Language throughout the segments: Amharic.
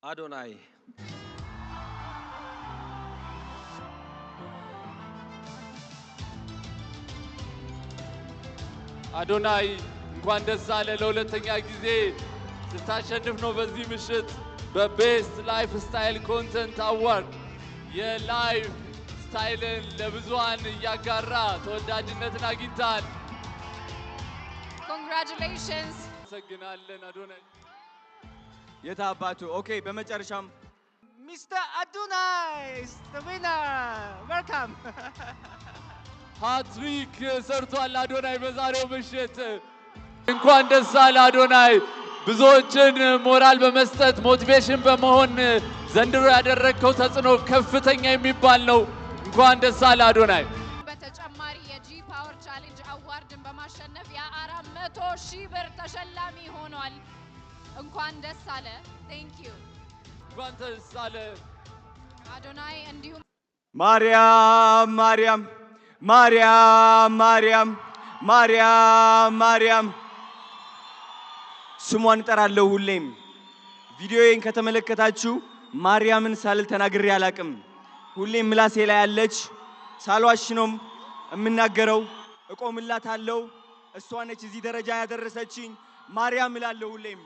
አዶናይ አዶናይ እንኳን ደስ አለ ለሁለተኛ ጊዜ ስታሸንፍ ነው በዚህ ምሽት በቤስት ላይፍ ስታይል ኮንተንት አዋርድ የላይፍ ስታይልን ለብዙሃን ያጋራ ተወዳጅነትን አግኝታል። Congratulations. ሰግናለን አዶናይ የታባቱ ኦኬ በመጨረሻም Mr. Adonai is the winner. Welcome. ሃትሪክ ሰርቷል አዶናይ በዛሬው ምሽት እንኳን ደስ አለ አዶናይ ብዙዎችን ሞራል በመስጠት ሞቲቬሽን በመሆን ዘንድሮ ያደረከው ተጽዕኖ ከፍተኛ የሚባል ነው እንኳን ደስ አለ አዶናይ በተጨማሪ የጂ ፓወር ቻሌንጅ አዋርድን በማሸነፍ የ400,000 ብር ተሸላሚ ሆኗል እንኳን ደስ አለ thank you እንኳን ደስ አለ አዶናይ እንዲሁም ማርያም ማርያም ማርያም ማርያም ማርያም ማርያም ስሟን እጠራለሁ ሁሌም ቪዲዮዬን ከተመለከታችሁ ማርያምን ሳልል ተናግሬ አላቅም ሁሌም ምላሴ ላይ ያለች ሳልዋሽ ነው የምናገረው እቆምላታለሁ እሷ ነች እዚህ ደረጃ ያደረሰችኝ ማርያም እላለሁ ሁሌም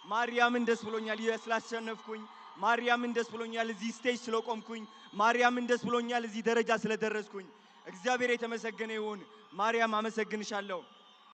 ማርያምን ደስ ብሎኛል ስላሸነፍኩኝ ማርያምን ደስ ብሎኛል እዚህ ስቴጅ ስለቆምኩኝ ማርያምን ደስ ብሎኛል እዚህ ደረጃ ስለደረስኩኝ እግዚአብሔር የተመሰገነ ይሁን ማርያም አመሰግንሻለሁ